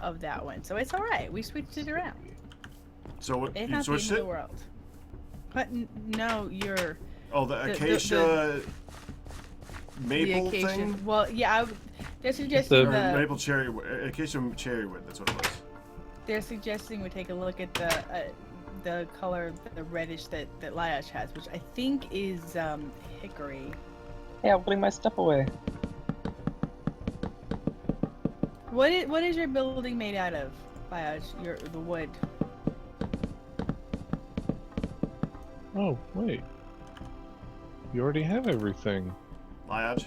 of that one, so it's all right. We switched it around. So what? It's You not the end switched of it? the world. But no, you're Oh, the acacia maple the acacia. thing. Well, yeah, they're suggesting Or the maple cherry, acacia cherry wood. That's what it was. they're suggesting we take a look at the color, the reddish that Liash has, which I think is hickory. Hey, I'm putting my stuff away. What is your building made out of, Liash? The wood. Oh, wait. You already have everything. Liage.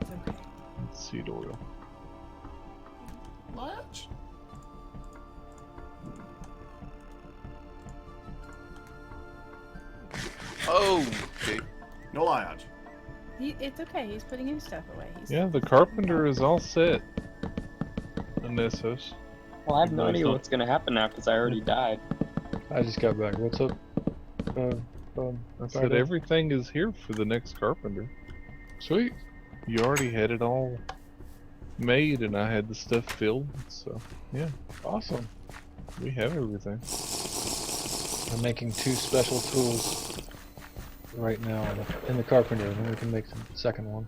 It's okay. Seed oil. Liage. Oh, okay. No liage. It's okay. He's putting his stuff away. Yeah, the carpenter is all set. In this house. Well, I have no No, it's idea not. what's gonna happen now because I already died. I just got back. What's up? I said Friday? everything is here for the next carpenter. Sweet. You already had it all made, and I had the stuff filled, so yeah, Awesome. we have everything. I'm making 2 special tools right now in the carpenter, and then we can make the second one.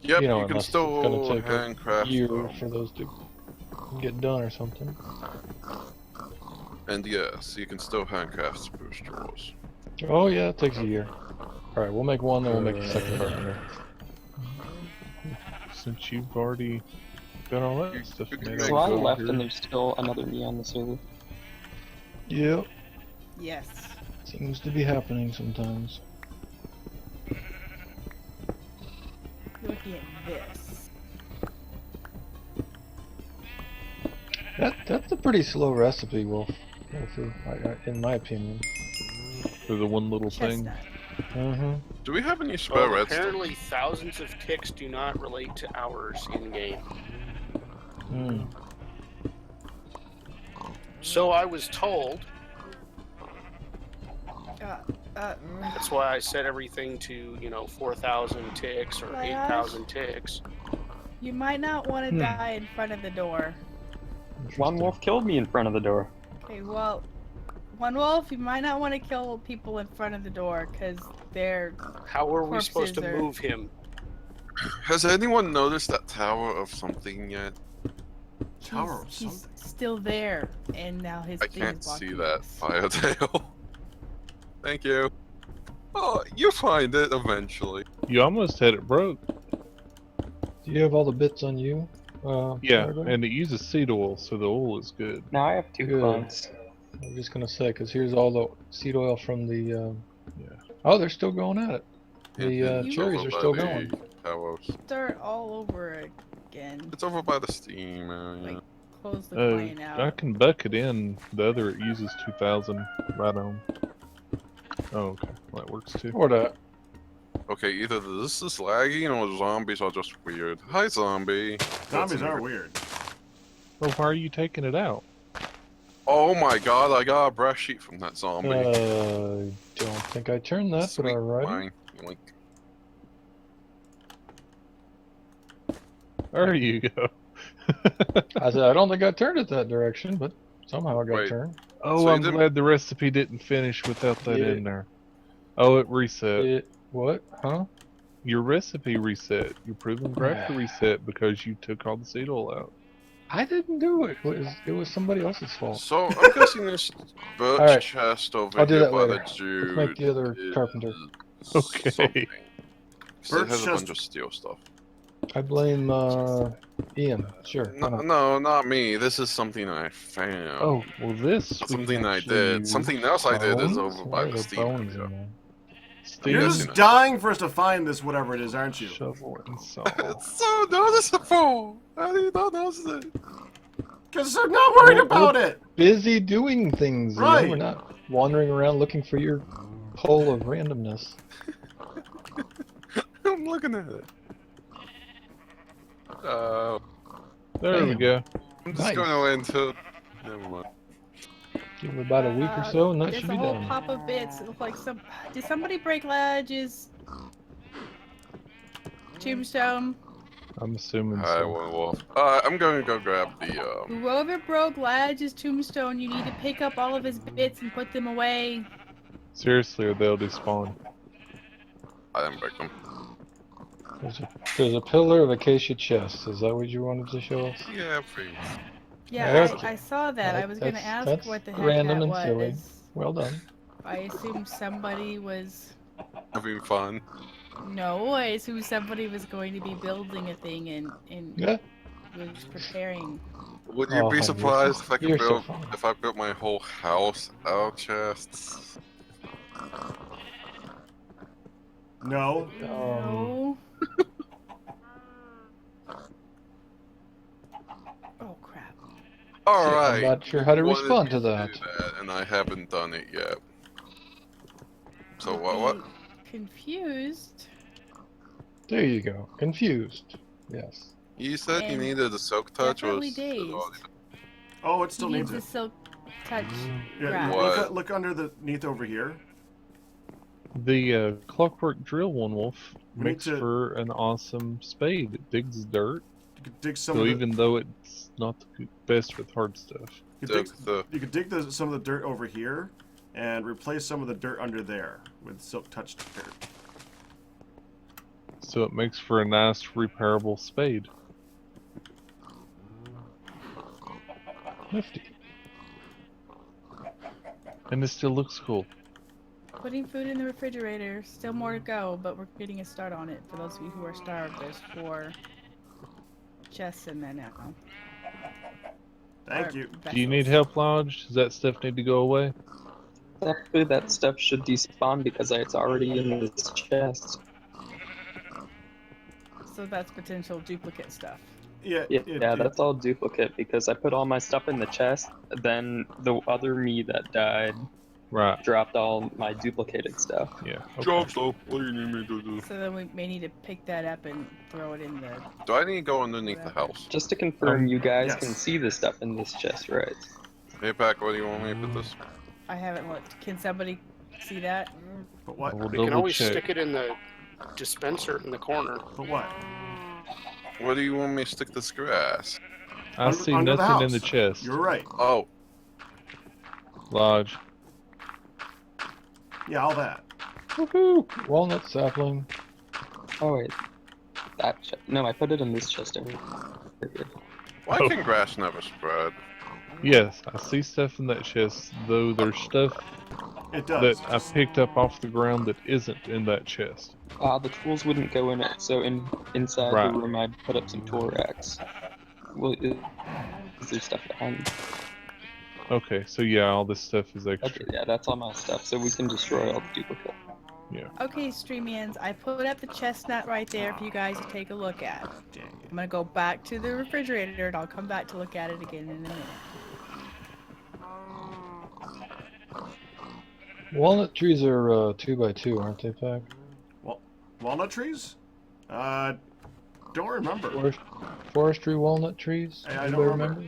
Yep, You know, you can unless it's still gonna take a handcraft year them. for those to get done or something. And yes, you can still handcraft spruce tools. Oh yeah, it takes a year. Alright, we'll make one, then we'll make the second carpenter. Since you've already got all that stuff made, Make So I I'll go left here. and there's still another me on the server. Yep. Yes. Seems to be happening sometimes. Looking at this. That's a pretty slow recipe, Wolf. In my opinion. For the one little thing. Chestnut. Mm-hmm. Do we have any spare Well, redstone? apparently thousands of ticks do not relate to hours in game. Mm. So I was told. Uh, That's why I set everything to 4,000 ticks or 8,000 ticks. you might not want to die in front of the door. One wolf killed me in front of the door. Okay, well, One Wolf, you might not want to kill people in front of the door because they're. How are we supposed to Corpses are- move him? Has anyone noticed that tower of something yet? Tower of He's something. still there, and now his I thing can't is see blocking that us. fire tail. Thank you. Oh, you find it eventually. You almost had it broke. Do you have all the bits on you? Yeah, Margo? and it uses seed oil, so the oil is good. Now I have 2 Good. clones. I'm just gonna say, because here's all the seed oil from the. Yeah. Oh, they're still going at it. The It's cherries over are by still the going. towers. Start all over again. It's over by the steam area. Like, close the plane I out. can bucket in. The other it uses 2,000 right on. Oh, okay. Well, that works too. Or that. Okay, either this is lagging or zombies are just weird. Hi, zombie. Zombies That's are weird. weird. Well, why are you taking it out? Oh my god, I got a brush sheet from that zombie. Don't think I turned that, Sweet but alright. mine. Yoink. There you go. I said I don't think I turned it that direction, but somehow I got Wait. turned. Oh, So you I'm didn't- glad the recipe didn't finish without that Yeah. in there. Oh, it reset. What? Huh? Your recipe reset. Your proven crafter reset because you took all the seed oil out. I didn't do it. It was somebody else's fault. So, I'm guessing this birch Alright. chest over I'll do here that by later. the Jude Let's make the other is carpenter. Okay. something. 'Cause Birch it has a chest- bunch of steel stuff. I blame Ian. Sure. why No, not? no, not me. This is something I found. Oh, well, this. we can Something I actually did. use. Something else I did is Bones? over Why by are the there steam bones area. in there? Steel, You're Yes, just you know. dying for us to find this, whatever it is, aren't you? shovel, and saw. It's so noticeable. How do you not notice it? Because they're not worried We're about it. Busy doing things. Ian. Right. We're not wandering around looking for your hole of randomness. I'm looking at it. There we Damn. go. I'm just Nice. going into. Never mind. Give it about a week or so, and that There's should a be whole done. pop of bits. It looked like did somebody break Ledge's Tombstone? I'm assuming Hi, so. One Wolf. I'm going to go grab the, Whoever broke Ladge's tombstone, you need to pick up all of his bits and put them away. Seriously, or they'll despawn. I didn't break them. There's a pillar of acacia chest. Is that what you wanted to show us? Yeah, please. Yeah, Okay. I saw that. I was gonna ask That's what the heck random that and silly. was. Well done. I assume somebody was. Having fun. No, I assume somebody was going to be building a thing and Yeah. was preparing. Would you Oh, be you're surprised so- if I could you're so build funny. if I built my whole house out of chests? No. No. Oh crap. All I'm right. not sure how to wanted respond me to that. do and I haven't done it yet. So You'd what? be confused. There you go. Confused. Yes. You said you And needed a silk touch, or Definitely dazed. Oh, it still He needs needs it. a silk touch Yeah, grab. What? look underneath over here. The clockwork drill, One Wolf, We need makes to- for an awesome spade. It digs dirt, You could dig some so of the, even though it's not the best with hard stuff. you Dig could the- you could dig some of the dirt over here, and replace some of the dirt under there with silk touched dirt. So it makes for a nice repairable spade. Nifty. And it still looks cool. Putting food in the refrigerator. Still more to go, but we're getting a start on it. For those of you who are starved, there's 4 chests in there now. Thank Or you. Do you need vessels. help, Lodge? Does that stuff need to go away? Exactly, that stuff should despawn because it's already in this chest. So that's potential duplicate stuff. Yeah. Yeah, that's all duplicate because I put all my stuff in the chest, then the other me that died Right. dropped all my duplicated stuff. Yeah. Okay. Job, so what do you need me to do? So then we may need to pick that up and throw it in the. Do I need to go underneath the house? Just to confirm, you guys yes. can see the stuff in this chest, right? Hey, Pack, what do you want me to put this? I haven't looked. Can somebody see that? But what? We'll We can double always check. stick it in the dispenser in the corner. But what? Where do you want me to stick this grass? I see under the nothing in the house. chest. You're right. Oh, Lodge. Yeah, all that. Woohoo! Walnut sapling. Oh wait, that chest. No, I put it in this chest over here. why Oh. can grass never spread? Yes, I see stuff in that chest, though there's stuff It does. that I picked up off the ground that isn't in that chest. The tools wouldn't go in it, so inside Right. the room I put up some tool racks. Well, is there stuff behind? Okay, so yeah, all this stuff is extra. Okay, yeah, that's all my stuff, so we can destroy all the duplicate. Okay, Streamians, I put up the chestnut right there for you guys to take a look at. Dang it. I'm gonna go back to the refrigerator and I'll come back to look at it again in a minute. Walnut trees are 2x2, aren't they, Pack? Walnut trees? Don't remember. Forestry walnut trees? I don't Anybody remember.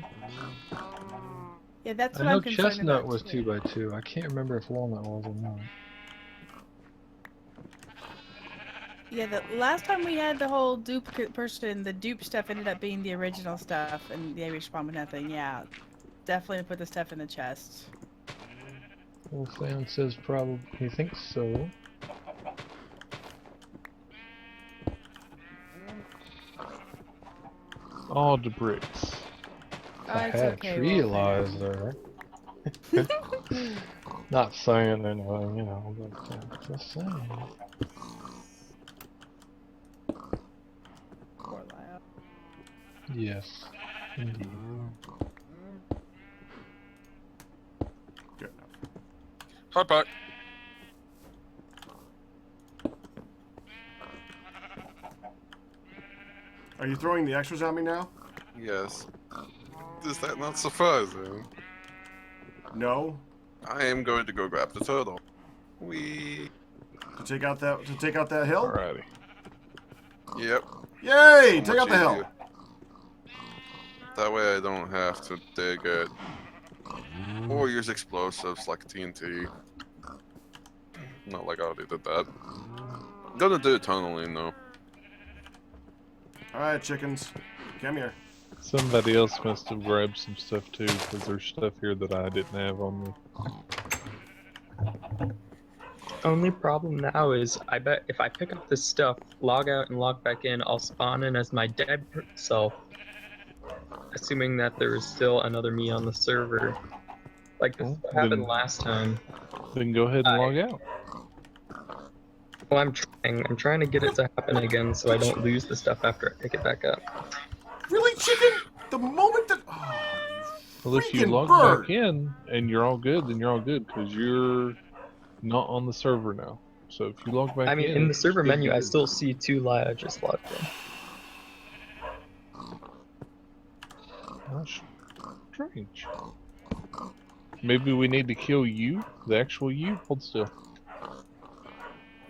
Yeah, that's I what know I'm concerned chestnut about. was too. 2x2. I can't remember if walnut was or not. Yeah, the last time we had the whole duplicate person, the dupe stuff ended up being the original stuff, and they respawned with nothing. Yeah, definitely put the stuff in the chest. Wolfman says probably he thinks so. All the bricks. I It's had okay, a tree Wolfman. lies there. Not saying anything, you know, but just saying. Poor Lyle. Yes, indeed. Good. Hi, Pack. Are you throwing the extras at me now? Yes. Is that not surprising? No. I am going to go grab the turtle. We. To take out that hill? Alrighty. Yep. Yay! So Take out much the hill. easier. That way I don't have to dig it. Or use explosives like TNT. Not like I already did that. I'm gonna do it tunneling though. Alright, chickens. Come here. Somebody else must have grabbed some stuff too, because there's stuff here that I didn't have on me. Only problem now is I bet if I pick up this stuff, log out and log back in, I'll spawn in as my dead self, assuming that there is still another me on the server. Like this Well, happened then- last time. Then go ahead and log out. Well, I'm trying. I'm trying to get it to happen again so I don't lose the stuff after I pick it back up. Really, chicken? The moment that... Oh, Well, if you freaking log bird. back in and you're all good, then you're all good, because you're not on the server now. So if you log back I mean, in, in the it server should menu, be I good. still see 2 just logged in. That's strange. Maybe we need to kill you, the actual you. Hold still.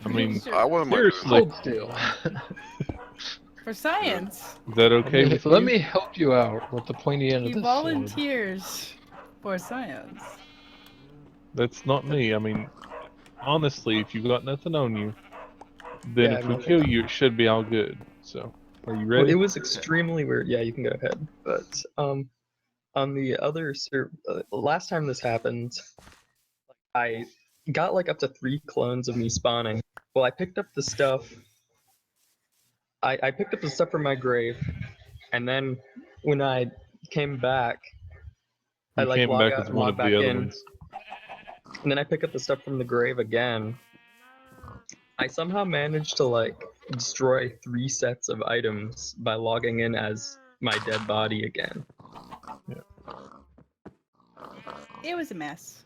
I mean, I wouldn't mind seriously, Hold still. For science. is that okay with Let you? me help you out with the pointy end He of this sword. volunteers for science. That's not me. I mean, honestly, if you got nothing on you, then Yeah, if I we mean- kill you, it should be all good. So, are you Well, ready? it was extremely weird. Yeah, you can go ahead. But on the other server, last time this happened, I got like up to 3 clones of me spawning. Well, I picked up the stuff. I picked up the stuff from my grave, and then when I came back, I You like came log back out as and one log of back the other in, ones. and then I pick up the stuff from the grave again. I somehow managed to like destroy 3 sets of items by logging in as my dead body again. It was a mess.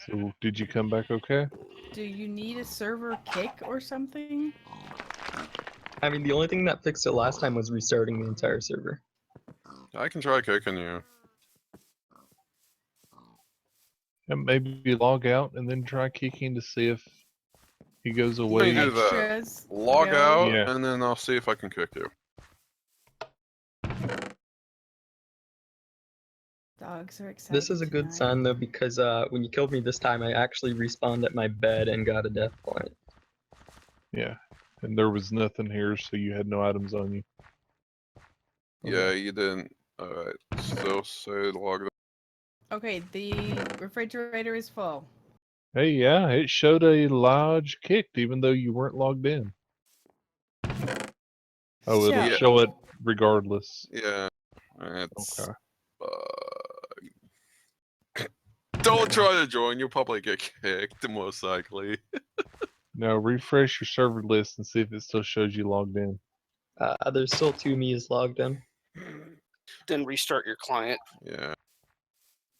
So, did you come back okay? Do you need a server kick or something? I mean, the only thing that fixed it last time was restarting the entire server. I can try kicking you. And maybe log out and then try kicking to see if he goes Let away. me do that. Extras. Log go. out, Yeah. and then I'll see if I can kick you. Dogs are excited. This is a good tonight. sign though, because when you killed me this time, I actually respawned at my bed and got a death point. Yeah. And there was nothing here, so you had no items on you. Yeah, you didn't. Alright, still say log out. Okay, the refrigerator is full. Hey, yeah, it showed a lodge kicked even though you weren't logged in. Oh, it'll Yeah. show it regardless. Yeah, it's. Okay. Don't try to join, you'll probably get kicked, most likely. Now refresh your server list and see if it still shows you logged in. There's still 2 me's logged in. Then restart your client. Yeah.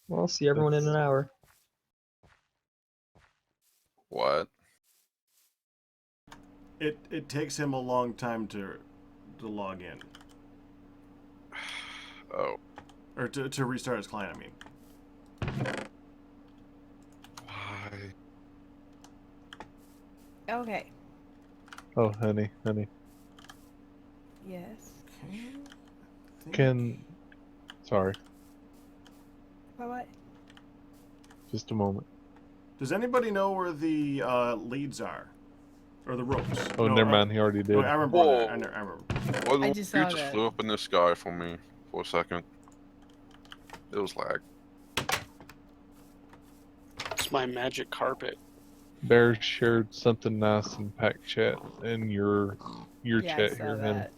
Well, I'll see everyone in an hour. What? It takes him a long time to log in. Oh. Or to restart his client, I mean. Why? Okay. Oh, honey. Yes. Sorry, What? just a moment. Does anybody know where the leads are? Or the ropes? Oh, No, never mind, he already did. No, I remember. Whoa. I remember. Well, I you just just saw that. flew up in the sky for me for a second. It was lag. It's my magic carpet. Bear shared something nice in pack chat in your Yeah, I chat saw here, honey. that.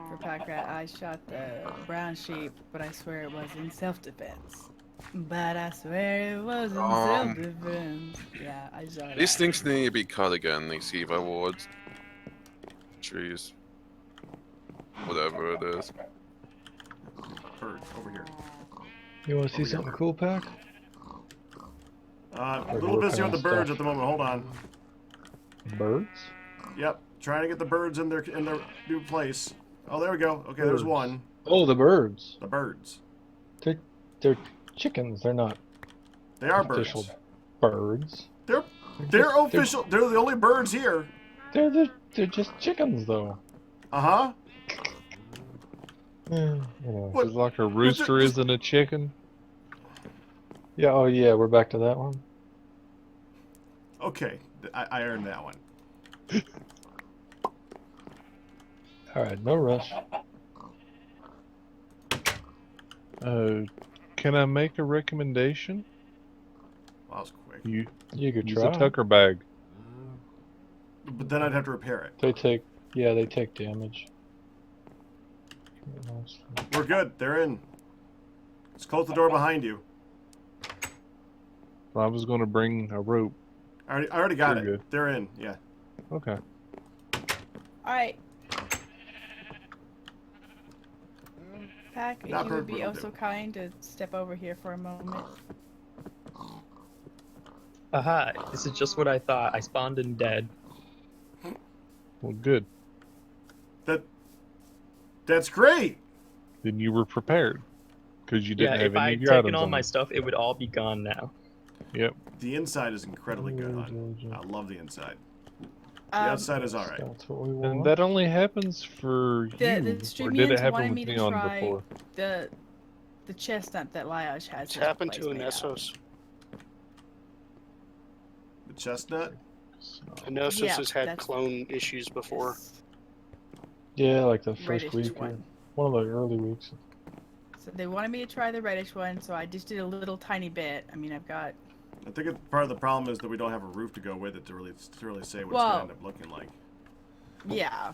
For Pack Rat, I shot the brown sheep, but I swear it was in self-defense. But I swear it was in self-defense. Yeah, I saw that. These things need to be cut again, these Eva wards. Jeez. Whatever it is. Bird, over here. You want to see something cool, Pack? A We're little busy working on the on birds stuff. at the moment. Hold on. Birds? Yep, trying to get the birds in their new place. Oh, there we go. Okay, there's Birds. one. Oh, the birds. The birds. They're chickens. They're not They are official birds. birds. They're just- official. They're the only birds here. They're just chickens, though. Uh huh. You know. What? Just like a rooster just- isn't a chicken. Yeah. Oh, yeah. We're back to that one. Okay, I earned that one. Alright, no rush. Can I make a recommendation? Well, that was quick. You You could use try. a Tucker bag. But then I'd have to repair it. They take, yeah, they take damage. We're good. They're in. Just close the door behind you. I was going to bring a rope. I already got You're it. good. They're in. Yeah. Okay. Alright. Pack, if Not you would be perfect, oh will so do. kind to step over here for a moment. Aha, this is just what I thought. I spawned in dead. Well, good. That's great. Then you were prepared. Because you didn't Yeah, have if any I of had your taken items all on my you. stuff, it would all be gone now. Yep. The inside is incredibly good, hon. I love the inside. The Um, outside is alright. That's what we And want. that only happens for The you. Or did it streamians happen wanted with me me to on try before? the chestnut that Liage has. It's his happened place to made out. Anessos. The chestnut. Anessos Yeah, has had that's- clone issues before. This Yeah, like the first reddish week or one. one of the early weeks. So they wanted me to try the reddish one, so I just did a little tiny bit. I mean, I've got. I think part of the problem is that we don't have a roof to go with it to really say what it's Well- gonna end up looking like. Yeah.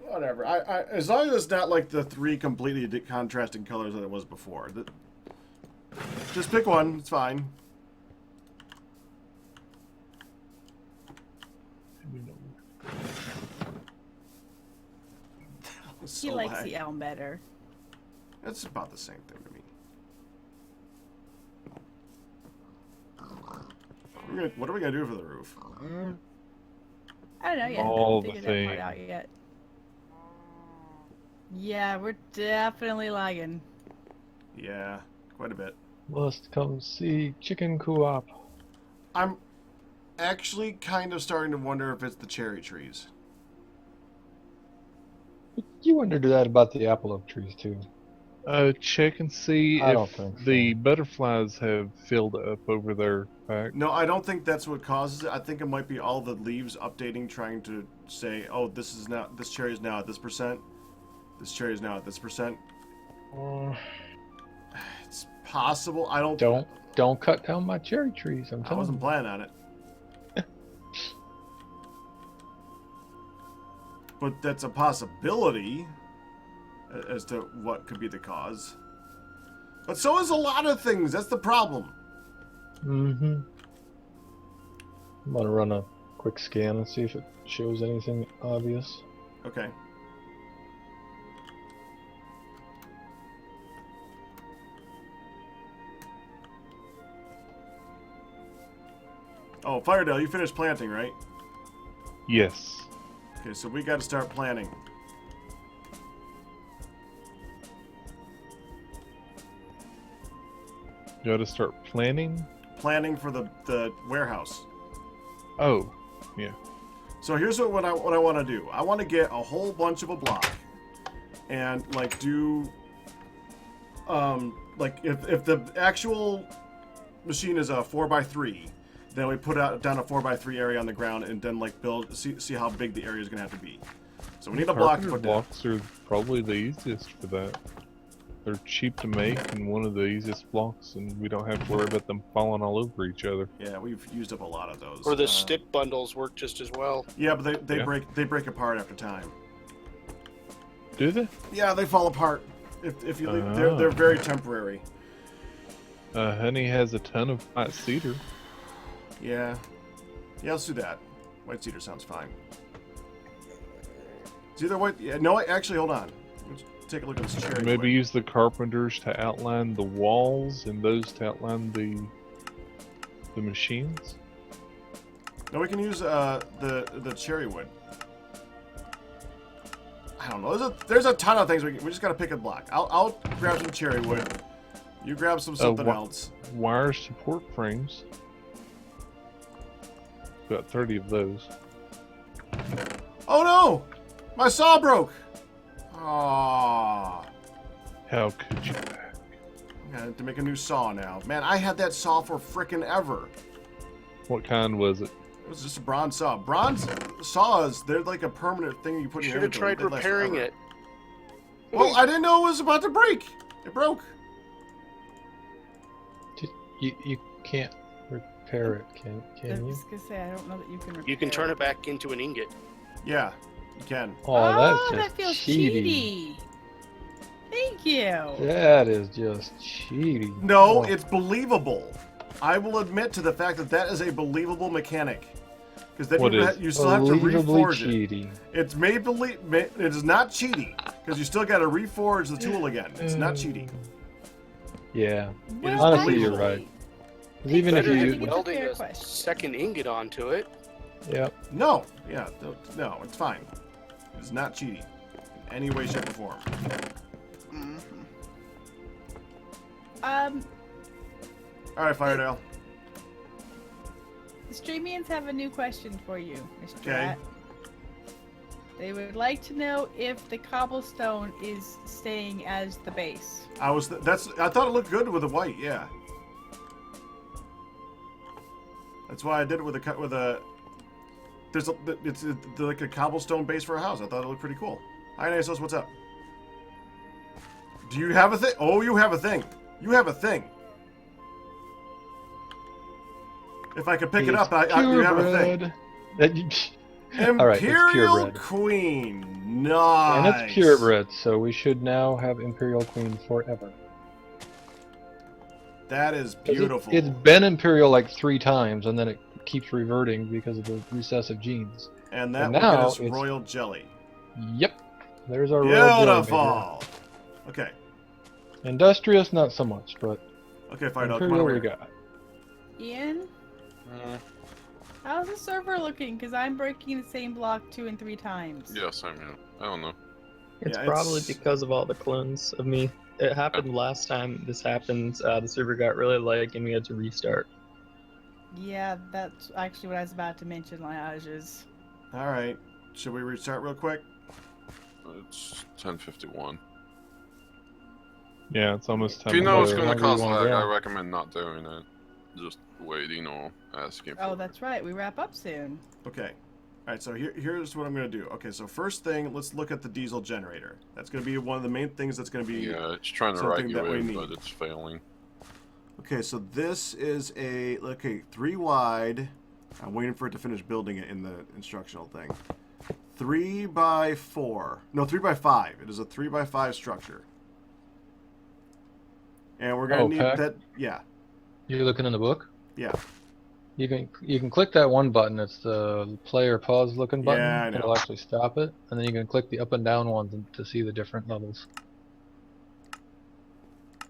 Whatever. I as long as it's not like the three completely contrasting colors that it was before. Just pick one. It's fine. He likes the elm better. It's about the same thing to me. What are we gonna do for the roof? I don't know yet. All I haven't the figured that part out yet. Yeah, we're definitely lagging. Yeah, quite a bit. Must come see Chicken Co-op. I'm actually kind of starting to wonder if it's the cherry trees. You wondered that about the apple oak trees too. Check and see I don't if think the so. butterflies have filled up over their back. No, I don't think that's what causes it. I think it might be all the leaves updating, trying to say, "Oh, this cherry is now at this percent. This cherry is now at this percent." It's possible. I Don't cut down my cherry trees. I'm I telling wasn't you. planning on it. But that's a possibility as to what could be the cause. But so is a lot of things. That's the problem. Mm-hmm. I'm gonna run a quick scan and see if it shows anything obvious. Okay. Oh, Firedale, you finished planting, right? Yes. Okay, so we got to start planting. You got to start planning. Planning for the warehouse. Oh, yeah. So here's what I want to do. I want to get a whole bunch of a block, and like do, like if the actual machine is a 4x3, then we put down a 4x3 area on the ground, and then like see how big the area is gonna have to be. So we need a block to Carpenter put down. blocks are probably the easiest for that. They're cheap to make and one of the easiest blocks, and we don't have to worry about them falling all over each other. Yeah, we've used up a lot of those. Or the stick bundles work just as well. Yeah, but they Yeah. break apart after time. Do they? Yeah, they fall apart if you leave. Ah. They're very temporary. Honey has a ton of white cedar. Yeah, let's do that. White cedar sounds fine. It's either white. Yeah, no, actually, hold on. Let's take a look at this cherry. Maybe quick. use the carpenters to outline the walls and those to outline the machines. No, we can use the cherry wood. I don't know. There's a ton of things we just gotta pick a block. I'll grab some cherry wood. You grab something else. Wire support frames. Got 30 of those. Oh no! My saw broke. Aww. How could you? I have to make a new saw now. Man, I had that saw for frickin' ever. What kind was it? It was just a bronze saw. Bronze saws, they're like a permanent thing you put in You your should have inventory. tried They last repairing forever. it. Well, I didn't know it was about to break. It broke. You can't repair it, can I you? was gonna say, I don't know that you can repair You can turn it back into an ingot. Yeah, you can. Oh, that's that just feels cheaty. cheaty. Thank you. That is just cheaty. No, Oh, it's believable. I will admit to the fact that that is a believable mechanic. Because then What you, is? you still have to believably reforge it. cheaty. It's it is not cheating. Because you still got to reforge the tool again. It's not cheating. Yeah. Well, Honestly, you're believable. right. 'Cause even if Better you, than- Welding fair a question. second ingot onto it. yeah, No. Yeah. No, it's fine. It's not cheating. In any way, shape, or form. Alright, Firedale. The Streamians have a new question for you, Mr. Okay. Rat. They would like to know if the cobblestone is staying as the base. I thought it looked good with the white, yeah. That's why I did it with it's like a cobblestone base for a house. I thought it looked pretty cool. Hi, Nasos, what's up? Do you have a thing? Oh, you have a thing. You have a thing. If I could pick it up, you have a thing. That All right, it's Imperial purebred. Queen. Nice. And it's purebred, so we should now have Imperial Queen forever. That is 'Cause beautiful. It's been Imperial like 3 times, and then it keeps reverting because of the recessive genes. And that and will now get us it's- Royal Jelly. Yep. There's our Royal Jelly Major. Beautiful. Okay. Industrious, not so much, but Okay, Firedale, come on Imperial over we here. got. Ian, how's the server looking? Because I'm breaking the same block 2 and 3 times. Yes, I mean, I don't know. It's Yeah, probably it's- because of all the clones of me. It happened last time this happened. The server got really lag and we had to restart. Yeah, that's actually what I was about to mention, Liages. All right. Should we restart real quick? It's 10:51. Yeah, it's almost time. If you know it's go. going to However you cause wanna lag, go. I recommend not doing it. Just waiting or asking for Oh, it. that's right. We wrap up soon. Okay. All right, so here's what I'm going to do. Okay, so first thing, let's look at the diesel generator. That's going to be one of the main things that's going to be... Yeah, it's trying to write something you that we in, need. but it's failing. Okay, so this is a... Okay, 3 wide. I'm waiting for it to finish building it in the instructional thing. 3 by 4. No, 3 by 5. It is a 3 by 5 structure. And we're going to need Pack? that... Yeah, You're looking in the book? yeah. You can click that one button. It's the player pause looking button. Yeah, I know. It'll actually stop it, and then you can click the up and down ones to see the different levels.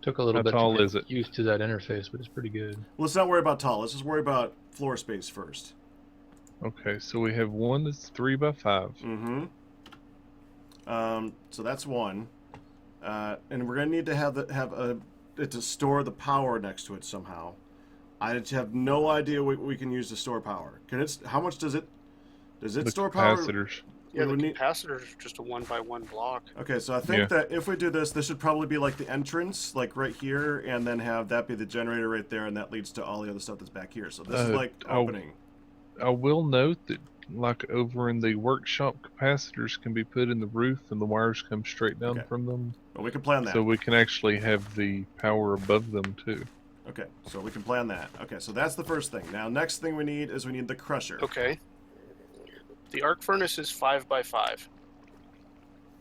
Took a little How bit tall to is get it? used to that interface, but it's pretty good. Let's not worry about tall. Let's just worry about floor space first. Okay, so we have one that's 3 by 5. Mm-hmm. So that's one. And we're gonna need to have it to store the power next to it somehow. I just have no idea what we can use to store power. How much does it The store power? capacitors. Yeah, We the would need- capacitor is just a 1-by-1 block. Okay, so I think Yeah. that if we do this should probably be like the entrance, like right here, and then have that be the generator right there, and that leads to all the other stuff that's back here. So this is like opening. I will note that, like over in the workshop, capacitors can be put in the roof, and the wires come straight down Okay. from them, But we can plan that. so we can actually have the power above them too. Okay, so we can plan that. Okay, so that's the first thing. Now, next thing we need is the crusher. Okay. The arc furnace is 5x5.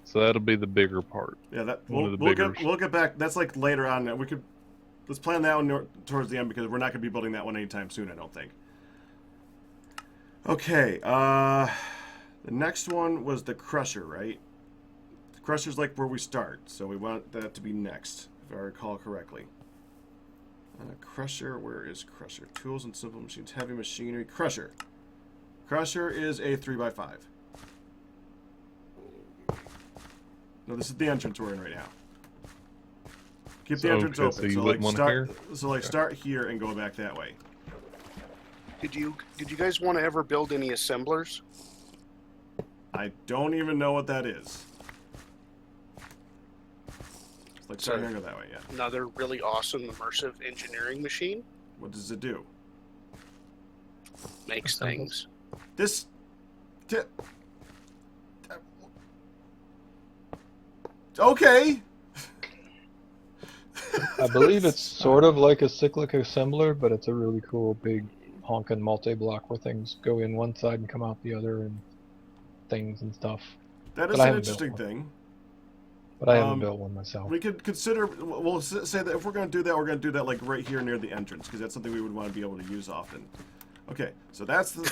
So that'll be the bigger part. Yeah, that One of the we'll biggers. get back. That's like later on. Let's plan that one towards the end because we're not going to be building that one anytime soon. I don't think. Okay. The next one was the crusher, right? The crusher's like where we start, so we want that to be next, if I recall correctly. Crusher, where is crusher? Tools and simple machines, heavy machinery. Crusher. Crusher is a 3x5. No, this is the entrance we're in right now. Keep the entrance Okay, open. so you lit one here? Start here and go back that way. Did you guys want to ever build any assemblers? I don't even know what that is. Let's start here and go that way, yeah. Another really awesome immersive engineering machine. What does it do? makes Assembles. things. This. Okay. I believe it's sort of like a cyclic assembler, but it's a really cool big honkin' multi-block where things go in one side and come out the other, and things and stuff. That But is I an haven't built interesting one. thing. But I haven't built one myself. We could consider. We'll say that if we're going to do that, we're going to do that like right here near the entrance, because that's something we would want to be able to use often. Okay, so that's the.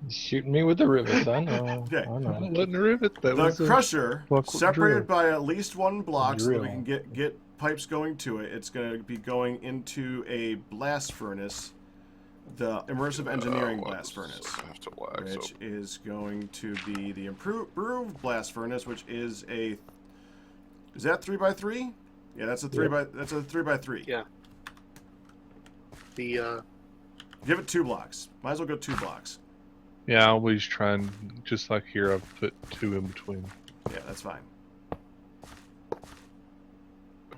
Shooting me with the rivets, I know. Okay. I know. I'm letting the rivet. That The was a crusher, clockwork separated drill. by at least one block, so that we Drill. can get pipes going to it. It's going to be going into a blast furnace, the immersive engineering blast furnace, I have to wax which is going to be the improved blast furnace, which is a. Is that 3x3? Yeah, that's a 3x3. Yeah. The Give it 2 blocks. Might as well go 2 blocks. Yeah, I always try and, just like here, I've put 2 in between. Yeah, that's fine.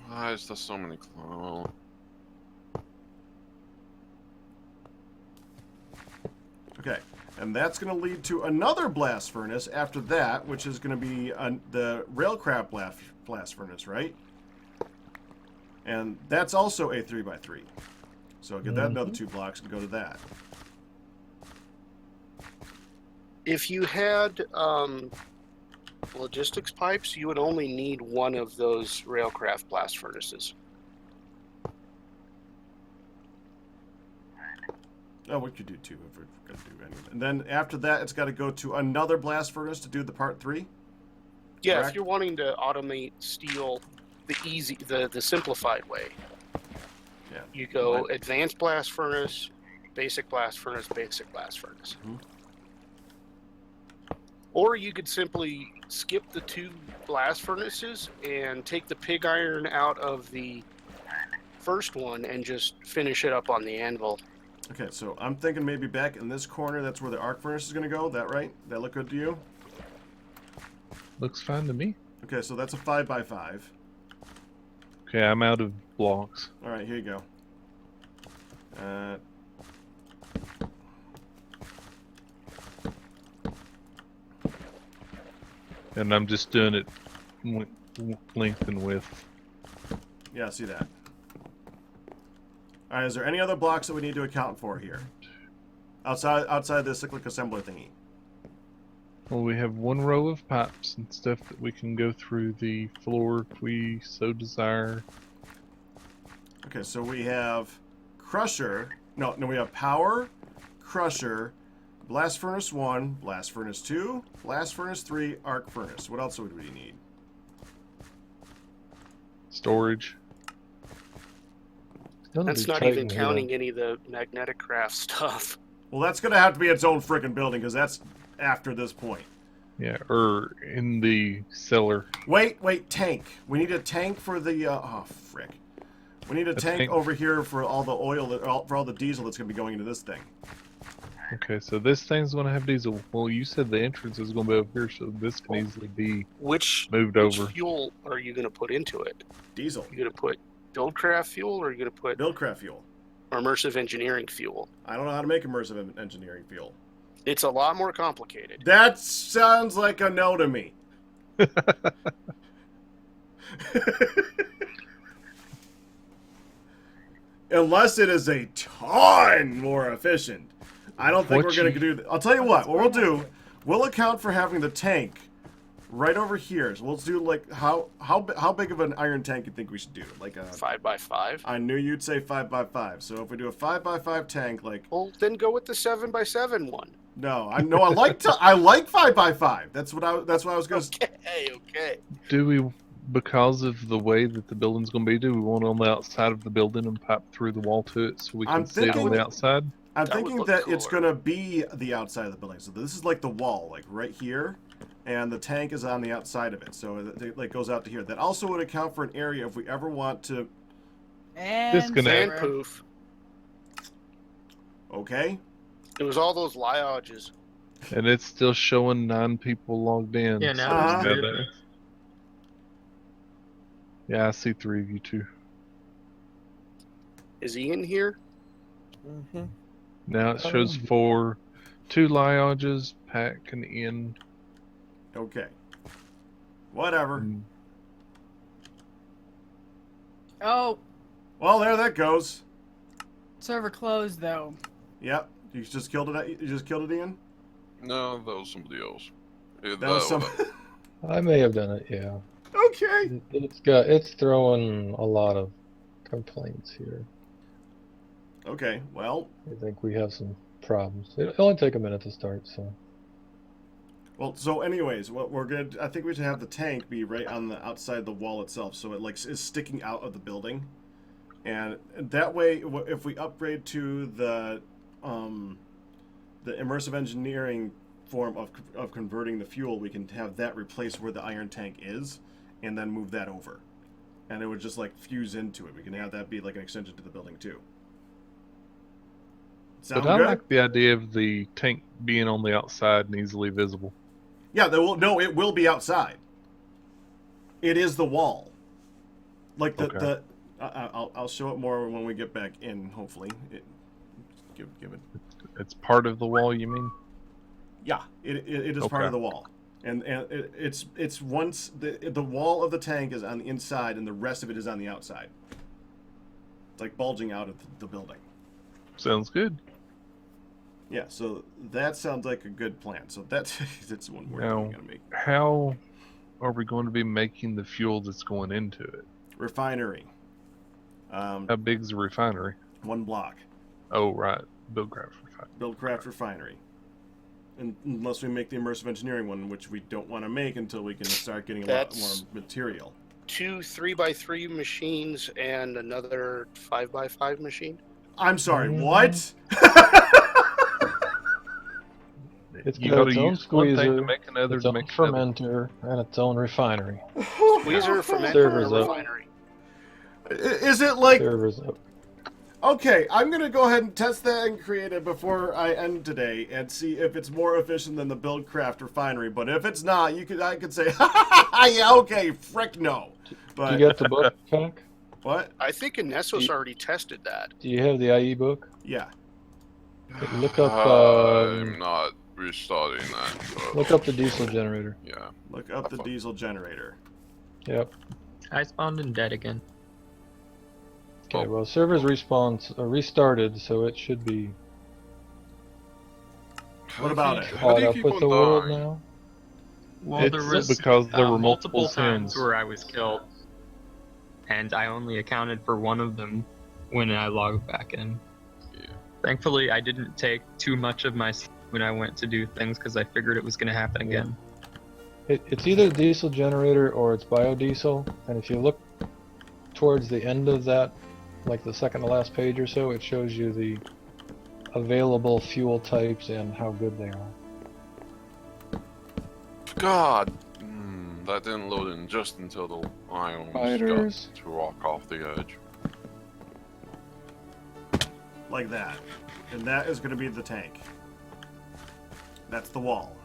Why is there so many clones? Okay, and that's going to lead to another blast furnace after that, which is going to be the railcraft blast furnace, right? And that's also a 3x3. So get that another 2 blocks and go to that. if you had logistics pipes, you would only need one of those railcraft blast furnaces. Oh, we could do 2 if we're going to do anything. And then after that, it's got to go to another blast furnace to do the part 3? Yeah, Correct. if you're wanting to automate steel the simplified way, Yeah. you go advanced blast furnace, basic blast furnace, basic blast furnace. Mhm. Or you could simply skip the 2 blast furnaces and take the pig iron out of the first one and just finish it up on the anvil. Okay, so I'm thinking maybe back in this corner, that's where the arc furnace is going to go. That right? That look good to you? Looks fine to me. Okay, so that's a 5x5. Okay, I'm out of blocks. All right, here you go. And I'm just doing it length and width. Yeah, I see that. All right, is there any other blocks that we need to account for here? Outside the cyclic assembler thingy. Well, we have 1 row of pipes and stuff that we can go through the floor if we so desire. Okay, so we have crusher. No, we have power, crusher, blast furnace 1, blast furnace 2, blast furnace 3, arc furnace. What else would we need? Storage. That's not even counting any of the magnetic craft stuff. Well, that's going to have to be its own freaking building because that's after this point. Yeah, or in the cellar. Wait, tank. We need a tank for the. Oh, frick. We need a tank over here for all the oil, for all the diesel that's going to be going into this thing. Okay, so this thing's going to have diesel. Well, you said the entrance is going to be over here, so this can easily be Which over. fuel are you going to put into it? Diesel. Are you going to put buildcraft fuel, or are you going to put Buildcraft fuel. immersive engineering fuel? I don't know how to make immersive engineering fuel. It's a lot more complicated. That sounds like a no to me. Unless it is a ton more efficient. I don't think we're going to do that. I'll tell you what we'll do, we'll account for having the tank right over here. So we'll do like, how big of an iron tank you think we should do? Like a 5x5. I knew you'd say 5x5. So if we do a 5x5 tank, like, Well, then go with the 7x7 one. no, I like 5x5. That's what I was going to. Okay. Do we, because of the way that the building's going to be, do we want it on the outside of the building and pipe through the wall to it so we can see it on the outside? I'm That would thinking look that it's cooler. going to be the outside of the building. So this is like the wall, like right here, and the tank is on the outside of it. So it like goes out to here. That also would account for an area if we ever want to. And Disconnect. And poof. Okay. It was all those lodges. And it's still showing 9 people logged in. Yeah, now so Uh-huh. there's we 3 know of that. us. Yeah, I see 3 of you too. Is he in here? Mm-hmm. Now it shows for 2 lodges, pack and inn. Okay. Whatever. and Oh, Well, there that goes. server closed though. Yep. You just killed it. You just killed it, Ian. No, that was somebody else. That was some. I may have done it, yeah. Okay. It's throwing a lot of complaints here. Okay. Well. I think we have some problems. It'll only take a minute to start, so. Well. So, anyways, what we're gonna. I think we should have the tank be right on the outside the wall itself, so it like is sticking out of the building, and that way, if we upgrade to the immersive engineering form of converting the fuel, we can have that replace where the iron tank is, and then move that over, and it would just like fuse into it. We can have that be like an extension to the building too. Sound But I good? like the idea of the tank being on the outside and easily visible. Yeah, it will be outside. It is the wall. Like Okay. I'll show it more when we get back in. Hopefully, give it. It's part of the wall, you mean? Yeah, it is part Okay. of the wall, and it's once the wall of the tank is on the inside, and the rest of it is on the outside. It's like bulging out of the building. Sounds good. Yeah, so that sounds like a good plan. So that's one more thing Now, we gotta make. how are we going to be making the fuel that's going into it? Refinery. How big's the refinery? 1 block. Oh, right. Buildcraft refinery. Buildcraft refinery. Unless we make the immersive engineering one, which we don't want to make until we can start getting a lot more material. 2 3x3 machines and another 5x5 machine. I'm sorry, what? It's You got gotta its own use one thing to squeezer, make another its to own make another. fermenter, and its own refinery. Squeezer, fermenter, Servers and a up. refinery. Is it like... Servers up. Okay, I'm going to go ahead and test that and create it before I end today and see if it's more efficient than the Buildcraft refinery. But if it's not, I could say, yeah, okay, frick no. But Do you get the book, Pack? what? I think Inessos already tested that. Do you have the IE book? Yeah. Look up, I'm not restarting that. But Look up the diesel generator. yeah. Look up the diesel generator. Yep. I spawned in dead again. Okay, well, servers restarted, so it should be What about it? How caught do you up keep with on the world dying? now. Well, It's there was because there were multiple multiple times sins. where I was killed, and I only accounted for one of them when I logged back in. Yeah. Thankfully, I didn't take too much of my sleep when I went to do things because I figured it was going to happen Yeah. again. It's either diesel generator or it's biodiesel, and if you look towards the end of that, like the second to last page or so, it shows you the available fuel types and how good they are. God, that didn't load in just until the ions Fighters. got to walk off the edge. Like that. And that is going to be the tank. That's the wall.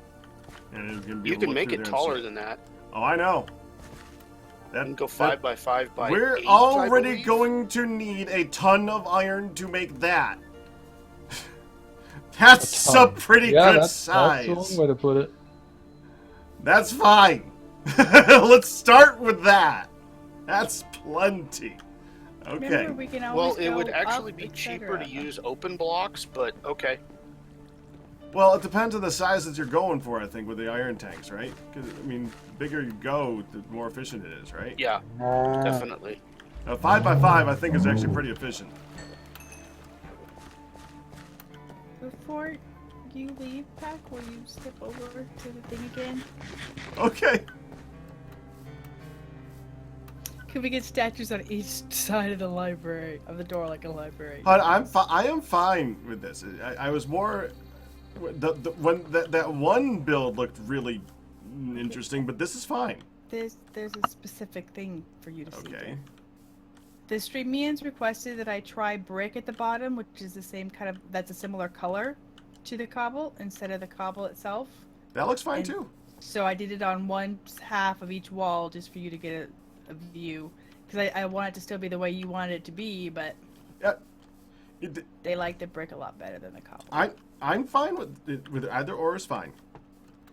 And it's going to be You able to can look make through it there and taller see. than that. Oh, I know. You can go 5x5 by We're 8, already I believe. going to need a ton of iron to make that. That's a ton. pretty Yeah, good that's size. the long way to put it. That's fine. Let's start with that. That's plenty. Okay. Remember, we can always Well, it go would actually up, be cheaper to etc. use open blocks, but okay. Well, it depends on the sizes you're going for, I think, with the iron tanks, right? Because, I mean, the bigger you go, the more efficient it is, right? Yeah, definitely. A 5x5, I think, is actually pretty efficient. Before you leave, Pack, will you step over to the thing again? Okay. Could we get statues on each side of the library, of the door, like a library? But I am fine with this. I was more... when that one build looked really interesting, but this is fine. There's a specific thing for you to see. Okay. There. The Streamians requested that I try brick at the bottom, which is the same kind of, that's a similar color to the cobble instead of the cobble itself. That looks fine And too. So I did it on one half of each wall just for you to get a view. Because I want it to still be the way you want it to be, but... They like the brick a lot better than the cobble. I'm fine with either or is fine.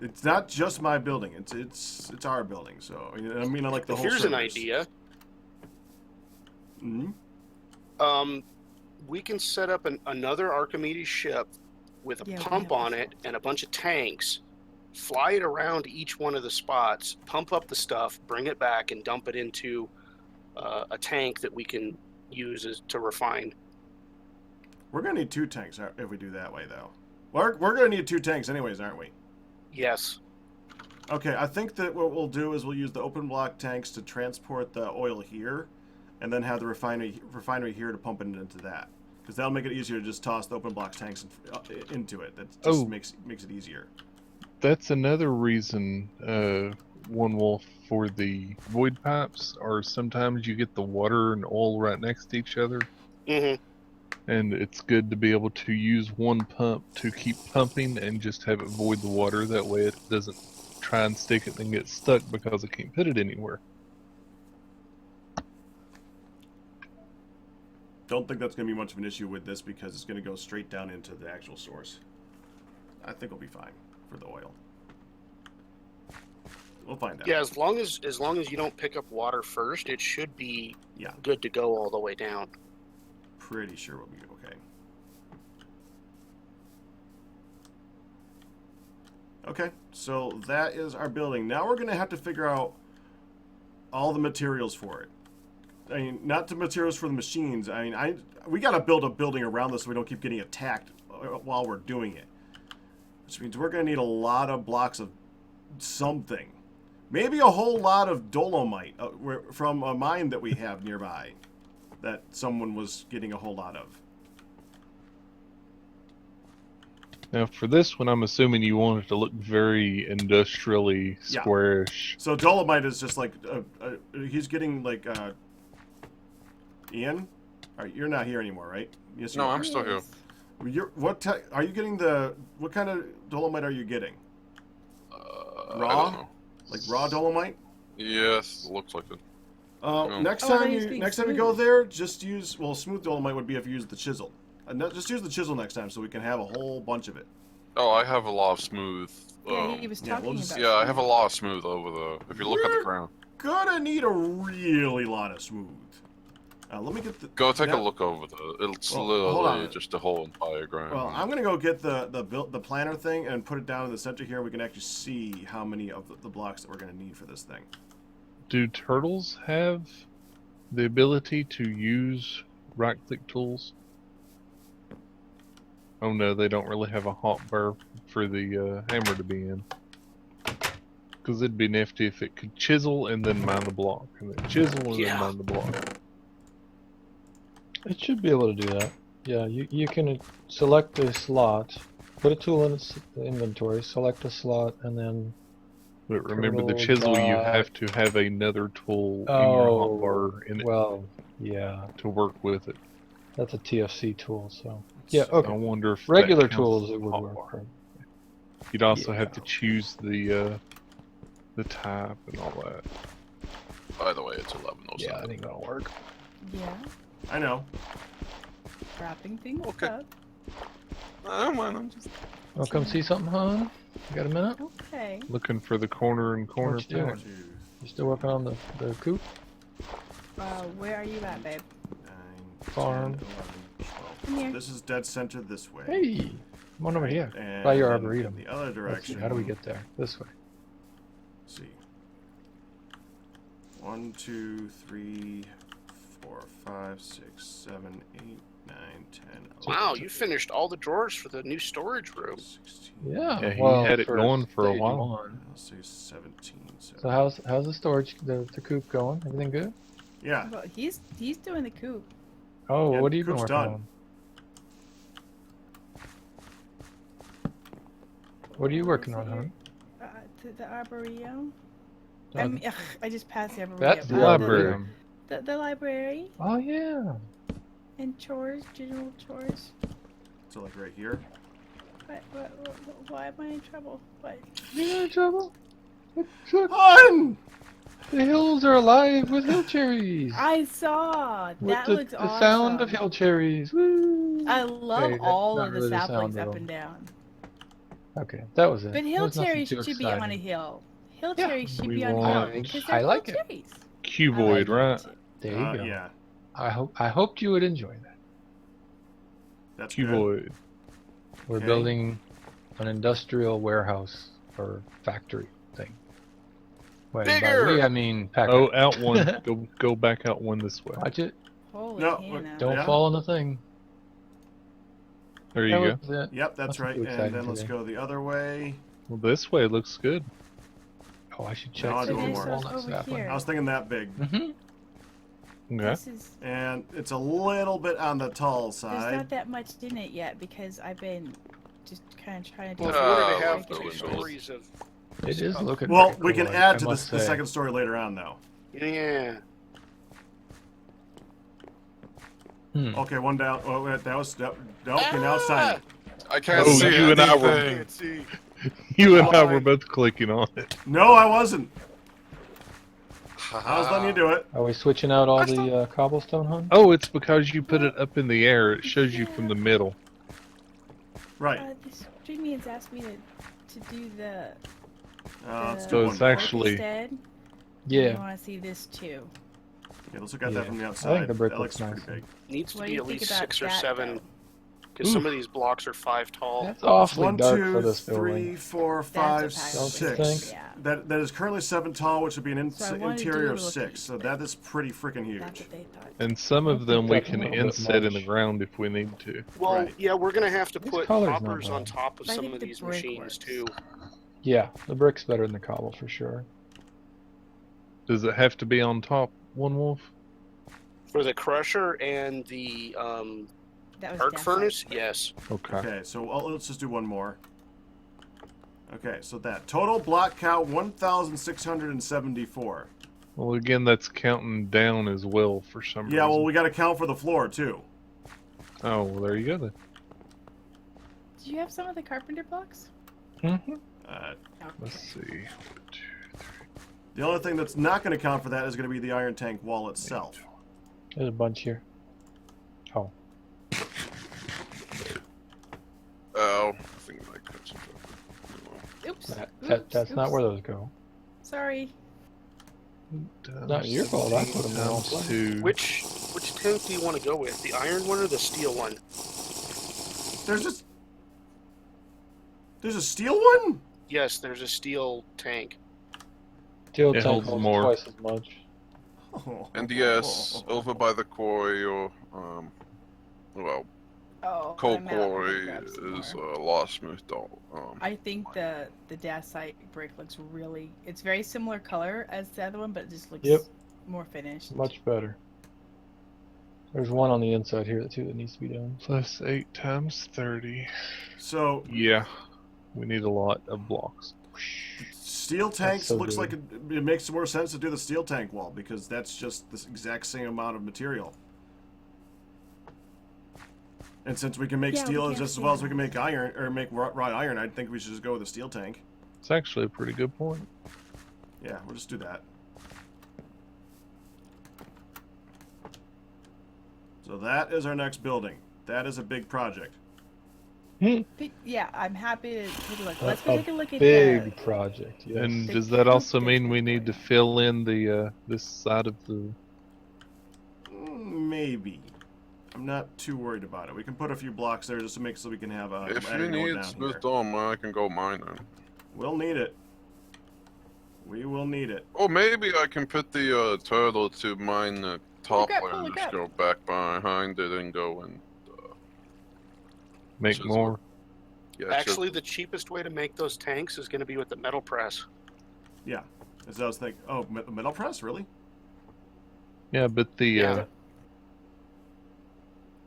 It's not just my building. It's our building. So I mean I like the whole. Here's an service. idea. Mm-hmm. We can set up another Archimedes ship with a pump on it and a bunch of tanks. Fly it around each one of the spots, pump up the stuff, bring it back, and dump it into a tank that we can use to refine. We're gonna need 2 tanks if we do that way, though. We're gonna need 2 tanks anyways, aren't we? Yes. Okay, I think that what we'll do is we'll use the open block tanks to transport the oil here, and then have the refinery here to pump it into that. Because that'll make it easier to just toss the open block tanks into it. That just makes it easier. That's another reason, One Wolf, for the void pipes, or sometimes you get the water and oil right next to each other. Mm-hmm. And it's good to be able to use one pump to keep pumping and just have it void the water. That way it doesn't try and stick it and get stuck because it can't put it anywhere. Don't think that's going to be much of an issue with this because it's going to go straight down into the actual source. I think we'll be fine for the oil. We'll find out. Yeah, as long as you don't pick up water first, it should be good to go all the way down. Pretty sure we'll be okay. Okay, so that is our building. Now we're going to have to figure out all the materials for it. I mean, not the materials for the machines. I mean, we got to build a building around this so we don't keep getting attacked while we're doing it. Which means we're going to need a lot of blocks of something. Maybe a whole lot of dolomite from a mine that we have nearby that someone was getting a whole lot of. Now, for this one, I'm assuming you want it to look very industrially squarish. So dolomite is just like he's getting like Ian. All right, you're not here anymore, right? Yes. No, I'm still here. Are you getting what kind of dolomite are you getting? I Raw? don't know. Like raw dolomite? Yes, looks like it. Next time you go there, just use smooth dolomite would be if you use the chisel. Just use the chisel next time so we can have a whole bunch of it. Oh, I have a lot of smooth. Yeah, he was talking about. Yeah, I have a lot of smooth over there. If you look at the ground. Gonna need a really lot of smooth. Let me get the. Go take a look over there. It's literally just a whole entire ground. Well, I'm gonna go get the planner thing and put it down in the center here. We can actually see how many of the blocks that we're gonna need for this thing. Do turtles have the ability to use right-click tools? Oh no, they don't really have a hotbar for the hammer to be in. Because it'd be nifty if it could chisel and then mine the block, and then chisel and then mine the block. It should be able to do that. Yeah, you can select a slot, put a tool in its inventory, select a slot, and then. But remember, the chisel, you have to have another tool in your hotbar to work with it. That's a TFC tool, so. Yeah, okay. I wonder if regular tools it would work. Right? You'd also have to choose the type and all that. By the way, it's 11:07. Yeah, I think that'll work. Yeah. I know. Wrapping things up. I don't mind. I'm just. Wanna come see something, hon? You got a minute? Okay. Looking for the corner and corner What you doing? You still working on the coop? Where are you at, babe? 9, Farm. 10, 11, 12. Come here. This is dead center this way. Hey! Come on over here. And By your arboretum. in the other direction. How do we get there? This way. Let's see. 1, 2, 3, 4, 5, 6, 7, 8, 9, 10, 11. Wow, you finished all the drawers for the new storage room. 16. Yeah. He had it going for a while. Let's say 17. So how's the storage, the coop going? Everything good? Yeah. Well, he's doing the coop. Oh, Yeah, what have you been coop's working done. on? What are you working on, hon? The arboretum. Oh, I just passed the arboretum. that's the library. arboretum. The library Oh yeah. and chores, general chores. So like right here. Why am I in trouble? What? You in trouble? Hun! The hills are alive with hill cherries. I saw. With That the, looks the awesome. sound of hill cherries. Woo! I love Okay, that's all not of the really the saplings sound of up them. and down. Okay, that was it. But hill There's nothing cherries too should be on a exciting. hill. Hill Yeah, cherries should we be on want- hill I because I they're like hill it. cherries. Cuboid, I like right? it too. There you go. Yeah, I hoped you would enjoy that. that's good. Cuboid. We're Okay. building an industrial warehouse or factory thing. Wait, by Bigger! we I mean packer. Oh, out one. Go back out one this way. Watch it. Holy No, Hannah. Don't Yeah. fall on the thing. There you go. That was it. Yep, that's Nothing right. too And exciting then let's today. go the other way. Well, this way looks good. Oh, I should check. No, I'll do see one if more. there's Over walnut sapling. here. I was thinking that big. Mm-hmm. Okay. This is. And it's a little bit on the tall There's side. not that much in it yet because I've been just kind of trying to. Well, do if we were to Ah, have love two building stories of It is looking. Well, very we can cool, add I to the must the say. second story later on, though. yeah. Hmm. Okay, one down. Oh, wait, that was okay. Now it's time. I can't Oh, see you and I were- anything. Can't see. You and I Oh, were both clicking on it. No, I wasn't. I was letting you do it. Are we switching out all the cobblestone, hun? Oh, it's because you put it up in the air. It shows you from the middle. Right. The streamians asked me to do the. Let's the do So one it's more. brick actually- instead. I Yeah. want to see this too. Yeah, let's look at Yeah. that from the I outside. think the brick that looks looks pretty nice. big. Needs to What do be you at think least about 6 or that, 7. though? Because some of these blocks are 5 tall. That's awfully 1, dark 2, for this 3, building. 4, That's 5, a pack Don't you 6. think? Yeah. That is currently 7 tall, which would be an So I wanted to do interior a of little 6. piece, So but that is pretty freaking That's huge. what they thought. And some I of think them we that's a can little bit inset in the much. ground if we need to. Well, Right. yeah, we're going to have to This put color's not hoppers on bad. top of I some think of the these brick machines, works. too. Yeah, the brick's better than the cobble for sure. Does it have to be on top, One Wolf? For the crusher and the That was arc Daphne. furnace, yes. Okay. Okay, so let's just do one more. Okay, so that total block count 1,674. Well, again, that's counting down as well for some reason. Yeah, well, we got to count for the floor too. Oh, well, there you go then. Do you have some of the carpenter blocks? Mm-hmm. Let's see. The only thing that's not going to count for that is going to be the iron tank wall itself. There's a bunch here. Oh, Oh, I think I cut some. Oops. that's not where those go. Sorry. Not your fault, I put 'em in all Times place. 2. Which tank do you want to go with? The iron one or the steel one? There's a steel one? Yes, there's a steel tank. Steel It tank holds holds more. twice as much. And yes, over by the quarry or well, Oh. coal I'm out. I'm gonna quarry grab some is more. a lot smoothed out. I think the dacite brick looks really. It's very similar color as the other one, but it just looks Yep. more finished. Much better. There's one on the inside here too that needs to be done. Plus 8 times 30. So Yeah. We need a lot of blocks. steel tanks so looks good. like it makes more sense to do the steel tank wall because that's just the exact same amount of material. And since we can make Yeah, we steel can't just as see well as that. we can make iron or make wrought iron, I think we should just go with a steel tank. It's actually a pretty good point. Yeah, we'll just do that. So that is our next building. That is a big project. Yeah, I'm happy to take a look. Let's A go take a look at big the. project. Yes. And The does that also kitchen mean we need to fill in the this side of the... Maybe. I'm not too worried about it. We can put a few blocks there just to make so we can have a if ladder you going need down smooth here. dome, I can go mining. We'll need it. We will need it. Or maybe I can put the turtle to mine the top up, layer and look just up. go back behind it and go and Make Chisel. more? yeah. Actually, the cheapest way to make those tanks is going to be with the metal press. Yeah. As I was thinking. Oh, metal press? Really? Yeah, but the... Yeah.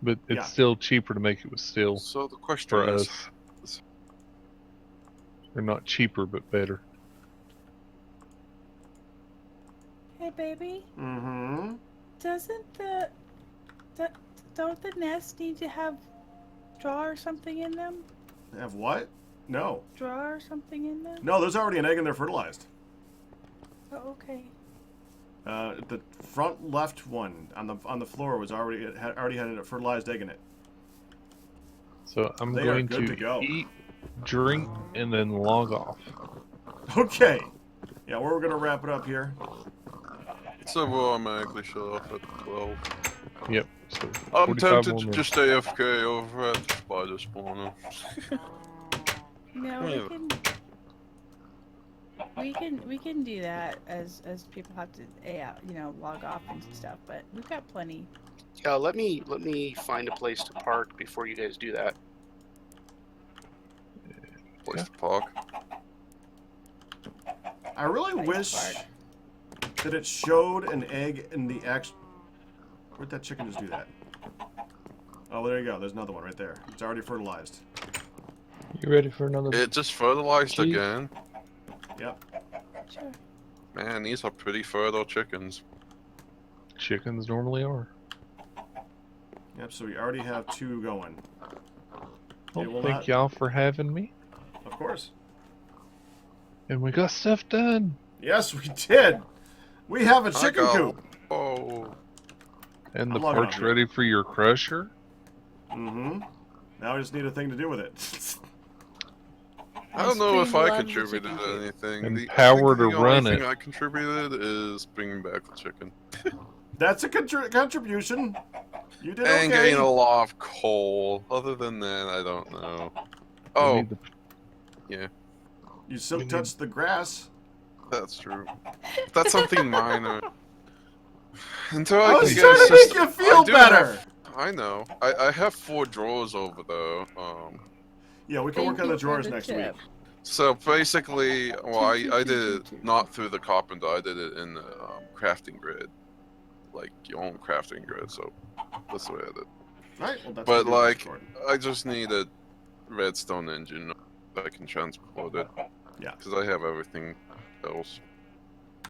But it's Yeah. still cheaper to make it with steel So the question for is, us. Or not cheaper, but better. Hey, baby. Mm-hmm. Doesn't don't the nests need to have straw or something in them? Have what? No. Straw or something in them? No, there's already an egg and they're fertilized. Oh, okay. The front left one on the floor was already had a fertilized egg in it. So I'm They are going good to to go. eat, drink, and then log off. Okay. Yeah, we're gonna wrap it up here. So we'll automatically shut off at 12. Yep. So I'm 45 tempted more to minutes. just AFK over at the spider spawner. No, Yeah. we can do that as people have to log off and stuff. But we've got plenty. Yeah, let me find a place to park before you guys do that. Place to park. I really wish that it showed an egg in the Where'd that chicken just do that? Oh, well, there you go. There's another one right there. It's already fertilized. You ready for another? It just fertilized Cheese? again. Yep. Sure. Man, these are pretty fertile chickens. Chickens normally are. Yep. So we already have 2 going. Well, It will thank not- y'all for having me. Of course. And we got stuff done. Yes, we did. We have a I chicken got- coop. Oh. And the I'm logging park's off. ready for your crusher. Mm-hmm. Now we just need a thing to do with it. I don't know if Stream I loves the contributed chicken coop. anything. And I power think to the run only thing it. I contributed is bringing back the chicken. That's a contribution. You did And okay. getting a lot of coal. Other than that, I don't know. We Oh, need the- You silk touched the grass. that's true. That's something minor. Until I I was can trying get a to make system. you feel I do better. have- I know. I have 4 drawers over there. Yeah, we can work on the drawers next week. So basically, well, I did Two. it not through the carpenter. I did it in the crafting grid, like your own crafting grid. So that's the way I did. Right. Well, that's But what we do like, Discord. I just need a redstone engine that I can transport it. Yeah. Because I have everything else.